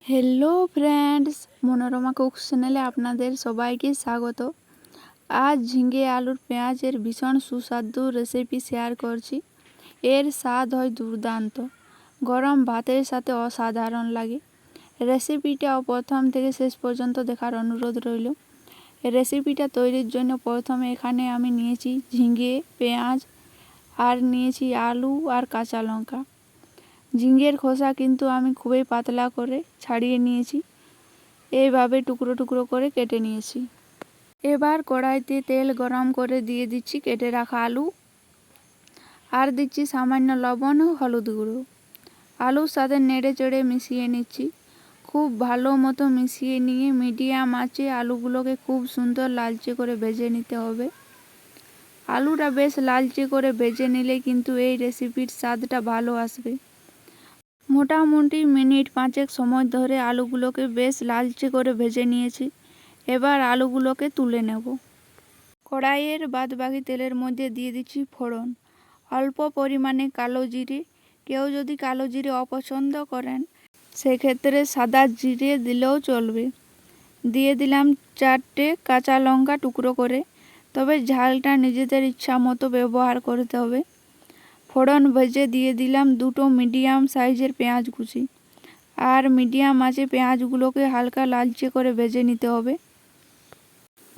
Hello friends, Manorama cook চ্যানেলে আপনাদের সবাইকে স্বাগত। আজ ঝিঙে আলুর পেঁয়াজের ভীষণ সুস্বাদু রেসিপি শেয়ার করছি। এর স্বাদ হয় দুর্দান্ত, গরম ভাতের সাথে অসাধারণ লাগে। রেসিপিটা প্রথম থেকে শেষ পর্যন্ত দেখার অনুরোধ রইল। রেসিপিটা তৈরির জন্য প্রথমে এখানে আমি নিয়েছি ঝিঙে, পেঁয়াজ আর নিয়েছি আলু আর কাঁচা লঙ্কা। ঝিঙের খোসা কিন্তু আমি খুবই পাতলা করে ছাড়িয়ে নিয়েছি, এইভাবে টুকরো টুকরো করে কেটে নিয়েছি। এবার কড়াইতে তেল গরম করে দিয়ে দিচ্ছি কেটে রাখা আলু, আর দিচ্ছি সামান্য লবণ ও হলুদ গুঁড়ো। আলুর সাথে নেড়ে চেড়ে মিশিয়ে নিচ্ছি। খুব ভালো মতো মিশিয়ে নিয়ে মিডিয়াম আঁচে আলুগুলোকে খুব সুন্দর লালচে করে ভেজে নিতে হবে। আলুটা বেশ লালচে করে ভেজে নিলে কিন্তু এই রেসিপির স্বাদটা ভালো আসবে। মোটামুটি মিনিট 5 সময় ধরে আলুগুলোকে বেশ লালচে করে ভেজে নিয়েছি। এবার আলুগুলোকে তুলে নেব। কড়াইয়ের বাদবাকি তেলের মধ্যে দিয়ে দিচ্ছি ফোড়ন, অল্প পরিমাণে কালো জিরে। কেউ যদি কালো জিরে অপছন্দ করেন সেক্ষেত্রে সাদা জিরে দিলেও চলবে। দিয়ে দিলাম 4টে কাঁচা লঙ্কা টুকরো করে, তবে ঝালটা নিজেদের ইচ্ছা মতো ব্যবহার করতে হবে। ফোড়ন ভেজে দিয়ে দিলাম 2টো মিডিয়াম সাইজের পেঁয়াজ কুচি, আর মিডিয়াম আঁচে পেঁয়াজগুলোকে হালকা লালচে করে ভেজে নিতে হবে।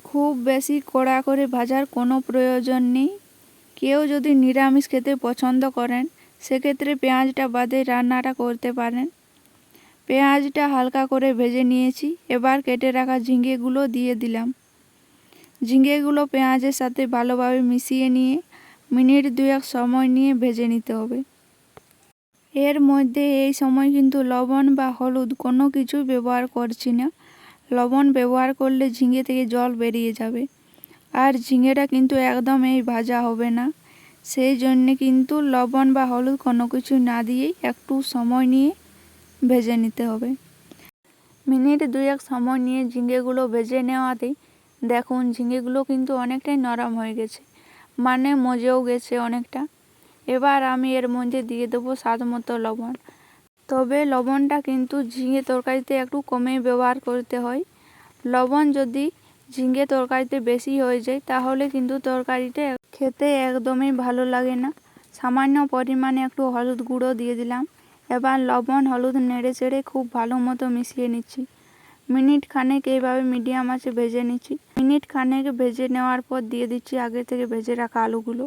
খুব বেশি কড়া করে ভাজার কোনো প্রয়োজন নেই। কেউ যদি নিরামিষ খেতে পছন্দ করেন সেক্ষেত্রে পেঁয়াজটা বাদে রান্নাটা করতে পারেন। পেঁয়াজটা হালকা করে ভেজে নিয়েছি। এবার কেটে রাখা ঝিঙেগুলো দিয়ে দিলাম। ঝিঙেগুলো পেঁয়াজের সাথে ভালোভাবে মিশিয়ে নিয়ে মিনিট 2 সময় নিয়ে ভেজে নিতে হবে। এর মধ্যে এই সময় কিন্তু লবণ বা হলুদ কোনো কিছু ব্যবহার করছি না। লবণ ব্যবহার করলে ঝিঙে থেকে জল বেরিয়ে যাবে, আর ঝিঙেটা কিন্তু একদম ভাজা হবে না। সেই জন্যে কিন্তু লবণ বা হলুদ কোনো কিছু না দিয়েই একটু সময় নিয়ে ভেজে নিতে হবে। মিনিট 2 সময় নিয়ে ঝিঙেগুলো ভেজে নেওয়াতেই দেখুন ঝিঙেগুলো কিন্তু অনেকটাই নরম হয়ে গেছে, মানে মজেও গেছে অনেকটা। এবার আমি এর মধ্যে দিয়ে দেবো স্বাদ মতো লবণ। তবে লবণটা কিন্তু ঝিঙে তরকারিতে একটু কমেই ব্যবহার করতে হয়। লবণ যদি ঝিঙে তরকারিতে বেশি হয়ে যায় তাহলে কিন্তু তরকারিটা খেতে একদমই ভালো লাগে না। সামান্য পরিমাণে একটু হলুদ গুঁড়ো দিয়ে দিলাম। এবার লবণ হলুদ নেড়ে চেড়ে খুব ভালো মতো মিশিয়ে নিচ্ছি। মিনিট খানেক এইভাবে মিডিয়াম আঁচে ভেজে নিচ্ছি। মিনিট খানেক ভেজে নেওয়ার পর দিয়ে দিচ্ছি আগে থেকে ভেজে রাখা আলুগুলো,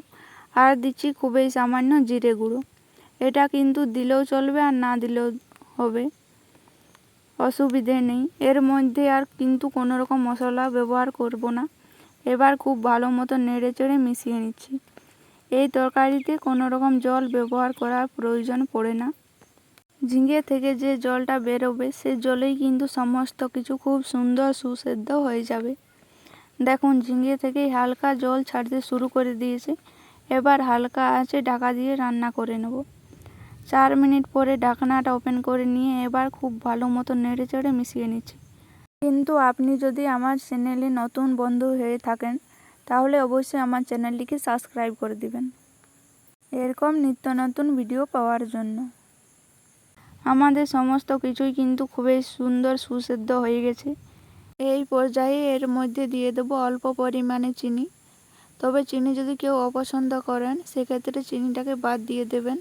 আর দিচ্ছি খুবই সামান্য জিরে গুঁড়ো। এটা কিন্তু দিলেও চলবে আর না দিলেও হবে, অসুবিধে নেই। এর মধ্যে আর কিন্তু কোনো রকম মশলা ব্যবহার করব না। এবার খুব ভালো মতো নেড়ে চেড়ে মিশিয়ে নিচ্ছি। এই তরকারিতে কোনো রকম জল ব্যবহার করার প্রয়োজন পড়ে না। ঝিঙে থেকে যে জলটা বেরোবে সে জলেই কিন্তু সমস্ত কিছু খুব সুন্দর সুসেদ্ধ হয়ে যাবে। দেখুন ঝিঙে থেকেই হালকা জল ছাড়তে শুরু করে দিয়েছে। এবার হালকা আঁচে ঢাকা দিয়ে রান্না করে নেব। 4 মিনিট পরে ঢাকনাটা ওপেন করে নিয়ে এবার খুব ভালো মতো নেড়ে চেড়ে মিশিয়ে নিচ্ছি। কিন্তু আপনি যদি আমার চ্যানেলে নতুন বন্ধু হয়ে থাকেন তাহলে অবশ্যই আমার চ্যানেলটিকে সাবস্ক্রাইব করে দিবেন, এরকম নিত্য নতুন ভিডিও পাওয়ার জন্য। আমাদের সমস্ত কিছুই কিন্তু খুবই সুন্দর সুসেদ্ধ হয়ে গেছে। এই পর্যায়ে এর মধ্যে দিয়ে দেবো অল্প পরিমাণে চিনি। তবে চিনি যদি কেউ অপছন্দ করেন সেক্ষেত্রে চিনিটাকে বাদ দিয়ে দেবেন।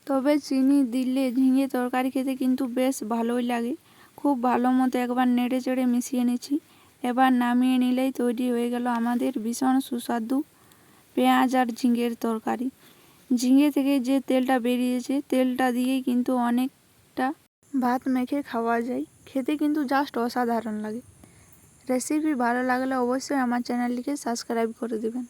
তবে চিনি দিলে ঝিঙে তরকারি খেতে কিন্তু বেশ ভালোই লাগে। খুব ভালো মতো একবার নেড়ে চেড়ে মিশিয়ে নিচ্ছি। এবার নামিয়ে নিলেই তৈরি হয়ে গেল আমাদের ভীষণ সুস্বাদু পেঁয়াজ আর ঝিঙের তরকারি। ঝিঙে থেকে যে তেলটা বেরিয়েছে তেলটা দিয়েই কিন্তু অনেকটা ভাত মেখে খাওয়া যায়। খেতে কিন্তু জাস্ট অসাধারণ লাগে। রেসিপি ভালো লাগলে অবশ্যই আমার চ্যানেলটিকে সাবস্ক্রাইব করে দেবেন।